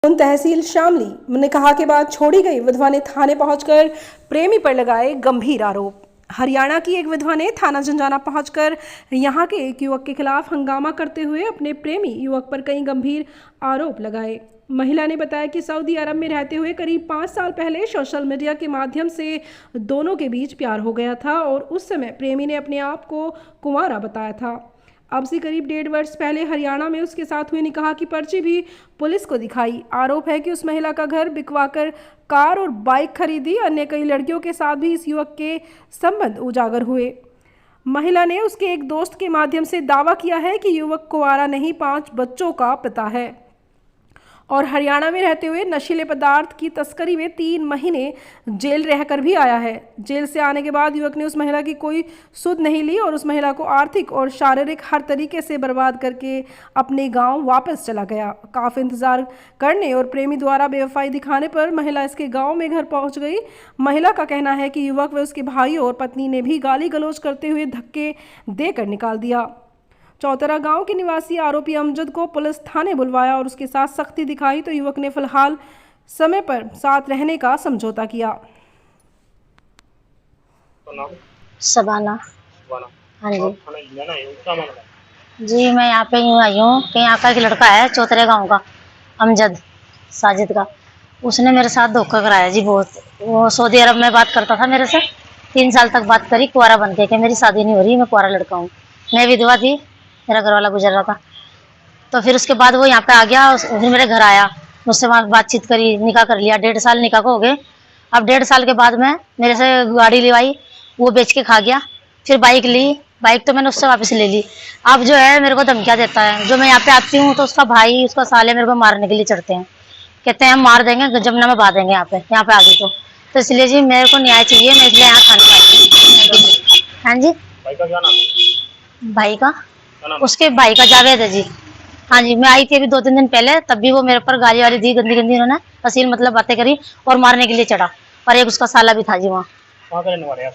तहसील शामली ने कहा के बाद छोड़ी गई विधवा ने थाने पहुंचकर प्रेमी पर लगाए गंभीर आरोप। हरियाणा की एक विधवा ने थाना जंजाना पहुंचकर यहां के एक युवक के खिलाफ हंगामा करते हुए अपने प्रेमी युवक पर कई गंभीर आरोप लगाए। महिला ने बताया कि सऊदी अरब में रहते हुए करीब 5 साल पहले सोशल मीडिया के माध्यम से दोनों के बीच प्यार हो गया था और उस समय प्रेमी ने अपने आप को कुंवारा बताया था। अब से करीब 1.5 वर्ष पहले हरियाणा में उसके साथ हुई निकाह की पर्ची भी पुलिस को दिखाई। आरोप है कि उस महिला का घर बिकवाकर कार और बाइक खरीदी। अन्य कई लड़कियों के साथ भी इस युवक के संबंध उजागर हुए। महिला ने उसके एक दोस्त के माध्यम से दावा किया है कि युवक कुंवारा नहीं 5 बच्चों का पिता है और हरियाणा में रहते हुए नशीले पदार्थ की तस्करी में 3 महीने जेल रहकर भी आया है। जेल से आने के बाद युवक ने उस महिला की कोई सुध नहीं ली और उस महिला को आर्थिक और शारीरिक हर तरीके से बर्बाद करके अपने गांव वापस चला गया। काफ़ी इंतजार करने और प्रेमी द्वारा बेवफाई दिखाने पर महिला इसके गांव में घर पहुंच गई। महिला का कहना है कि युवक व उसके भाई और पत्नी ने भी गाली गलौज करते हुए धक्के देकर निकाल दिया। चौतरा गांव के निवासी आरोपी अमजद को पुलिस थाने बुलवाया और उसके साथ सख्ती दिखाई तो युवक ने फिलहाल समय पर साथ रहने का समझौता किया। शबाना। हाँ जी जी, मैं यहाँ पे यूँ आई हूँ कि यहाँ का एक लड़का है चौतरे गांव का, अमजद साजिद का। उसने मेरे साथ धोखा कराया जी बहुत। वो सऊदी अरब में बात करता था मेरे से, 3 साल तक बात करी कुंवारा बन के कि मेरी शादी नहीं हो रही, मैं कुंवारा लड़का हूँ। मैं विधवा थी, मेरा घर वाला गुजर रहा था। तो फिर उसके बाद वो यहाँ पे आ गया, फिर मेरे घर आया, मुझसे वहाँ बातचीत करी, निकाह कर लिया। 1.5 साल निकाह को हो गए। अब 1.5 साल के बाद में मेरे से गाड़ी लिवाई, वो बेच के खा गया। फिर बाइक ली, बाइक तो मैंने उससे वापस ले ली। अब जो है मेरे को धमकियाँ देता है। जो मैं यहाँ पे आती हूँ तो उसका भाई, उसका साले मेरे को मारने के लिए चढ़ते हैं, कहते हैं हम मार देंगे, जमुना में बहा देंगे। यहाँ पे आ गई तो इसलिए जी मेरे को न्याय चाहिए, मैं इसलिए यहाँ खाने पाती हूँ। हाँ जी, भाई का क्या नाम है? भाई का, उसके भाई का जावेद है जी। हाँ जी, मैं आई थी अभी 2-3 दिन पहले, तब भी वो मेरे पर गाली वाली दी, गंदी गंदी उन्होंने असील मतलब बातें करी और मारने के लिए चढ़ा। और एक उसका साला भी था जी वहाँ। कहाँ का रहने वाले आप?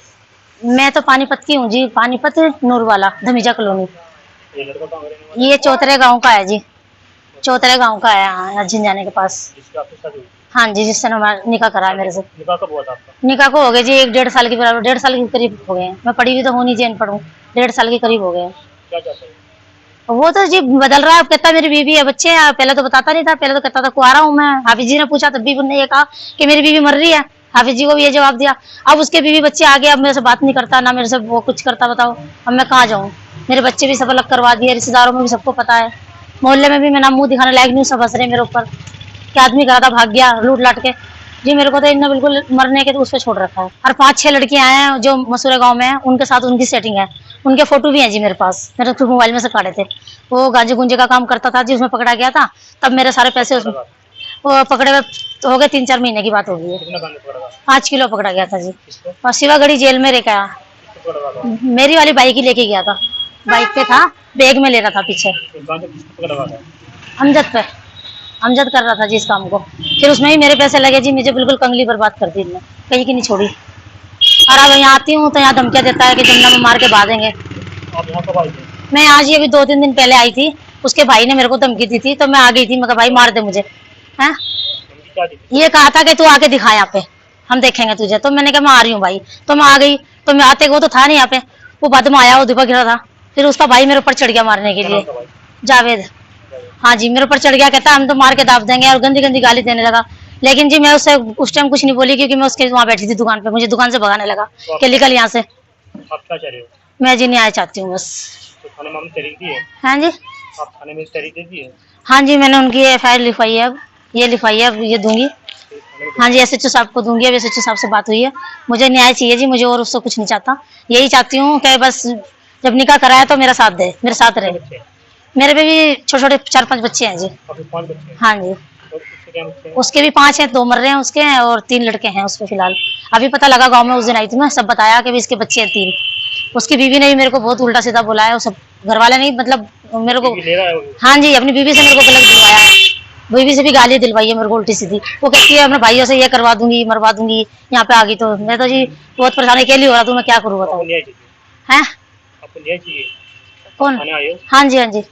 मैं तो पानीपत की हूँ जी, पानीपत नूरवाला धमीजा कॉलोनी। ये लड़का कहाँ का रहने वाला है? ये चौतरे गाँव का है जी, चौतरे गाँव का है, यहाँ झिंझाने के पास। जिसकी आपसे शादी हुई? हाँ जी, जिससे निकाह करा है मेरे से। निकाह कब हुआ था आपका? निकाह को हो गए जी 1-1.5 साल के बराबर, 1.5 साल के करीब हो गए हैं। मैं पढ़ी हुई तो होनी जैन पढ़ूँ, 1.5 साल के करीब हो गए हैं। क्या चाहते हैं? वो तो जी बदल रहा है, अब कहता है मेरी बीवी है, बच्चे हैं। पहले तो बताता नहीं था, पहले तो कहता था कुंवारा हूँ मैं। हाफिज जी ने पूछा तब भी उन्होंने ये कहा कि मेरी बीवी मर रही है। हाफिज जी को भी ये जवाब दिया। अब उसके बीवी बच्चे आ गए, अब मेरे से बात नहीं करता, ना मेरे से वो कुछ करता। बताओ अब मैं कहाँ जाऊँ? मेरे बच्चे भी सब अलग करवा दिए, रिश्तेदारों में भी सबको पता है, मोहल्ले में भी मैं ना मुंह दिखाने लायक नहीं, सब हंस रहे मेरे ऊपर कि आदमी करा था भाग गया लूट लाट के। जी मेरे को तो इन्होंने बिल्कुल मरने के तो उस पर छोड़ रखा है। और 5-6 लड़कियां हैं जो मसूरे गांव में हैं, उनके साथ उनकी सेटिंग है। उनके फोटो भी हैं जी मेरे पास, मेरे तो मोबाइल में से काढ़े थे। वो गांजे गुंजे का काम करता था जी, उसमें पकड़ा गया था। तब मेरे सारे पैसे उसमें वो पकड़े हुए हो गए, 3-4 महीने की बात हो गई है। कितना गांजा पकड़ा था? 5 किलो पकड़ा गया था जी। किसको? और शिवागढ़ी जेल में रखा। किसको पकड़ा था? मेरी वाली बाइक ही लेके गया था, बाइक पे था, बैग में ले रहा था पीछे। गांजा किसको पकड़ा था? अमजद पे, अमजद कर रहा था जी इस काम को। फिर उसमें ही मेरे पैसे लगे जी, मुझे बिल्कुल कंगली बर्बाद कर दी इनने, कहीं की नहीं छोड़ी। और अब यहाँ आती हूँ तो यहाँ धमकियाँ देता है कि जमुना में मार के बहा देंगे। आप यहाँ कब आई थी? मैं आज ही अभी 2-3 दिन पहले आई थी। उसके भाई ने मेरे को धमकी दी थी तो मैं आ गई थी। मैं कहा भाई मार दे मुझे, हैं? धमकी क्या दी थी? ये कहा था कि तू आके दिखा यहाँ पे, हम देखेंगे तुझे। तो मैंने कहा मैं आ रही हूँ भाई। तो मैं आ गई, तो मैं आते वो तो था नहीं यहाँ पे, वो बाद में आया, वो दीपक गिरा था। फिर उसका भाई मेरे ऊपर चढ़ गया मारने के क्या लिए, नाम था भाई? जावेद। हाँ जी, मेरे ऊपर चढ़ गया, कहता हम तो मार के दाब देंगे, और गंदी गंदी गाली देने लगा। लेकिन जी मैं उससे उस टाइम कुछ नहीं बोली, क्योंकि मैं उसके वहाँ बैठी थी दुकान पे, मुझे दुकान से भगाने लगा कि निकल यहाँ से। आप क्या चाह रहे हो? मैं जी न्याय चाहती हूँ बस। तो थाने में हमने तहरीर दी है? हाँ जी, आप थाने में तहरीर दे दी है? हाँ जी, मैंने उनकी FIR लिखवाई है, अब ये लिखवाई है, अब ये दूंगी। तो थाने में हाँ जी, SHO साहब को दूंगी। अब SHO साहब से बात हुई है, मुझे न्याय चाहिए जी, मुझे और उससे कुछ नहीं चाहता। यही चाहती हूँ कि बस जब निकाह कराया तो मेरा साथ दे, मेरे साथ रहे। बच्चे हैं? मेरे पे भी छोटे छोटे 4-5 बच्चे हैं जी। आपके 5 बच्चे हैं? हाँ जी, और उसके क्या बच्चे हैं? उसके भी 5 हैं, 2 मर रहे हैं उसके हैं, और 3 लड़के हैं उसके फिलहाल। अभी पता लगा गांव में, उस दिन आई थी मैं, सब बताया कि भी इसके बच्चे हैं 3। उसकी बीवी ने भी मेरे को बहुत उल्टा सीधा बोला है, वो सब घर वाले नहीं, मतलब मेरे को। बीवी ले रहा है वो? हाँ जी, अपनी बीवी से मेरे को गलत दिलवाया है, बीवी से भी गाली दिलवाई है मेरे को उल्टी सीधी। वो कहती है अपने भाइयों से ये करवा दूंगी, मरवा दूंगी। यहाँ पे आ गई तो मैं तो जी बहुत परेशान, अकेली हो रहा, तो मैं क्या करूँ आपको बताओ? न्याय चाहिए? हैं? आपको न्याय चाहिए? कौन? थाने आए हो? हाँ जी, हाँ जी।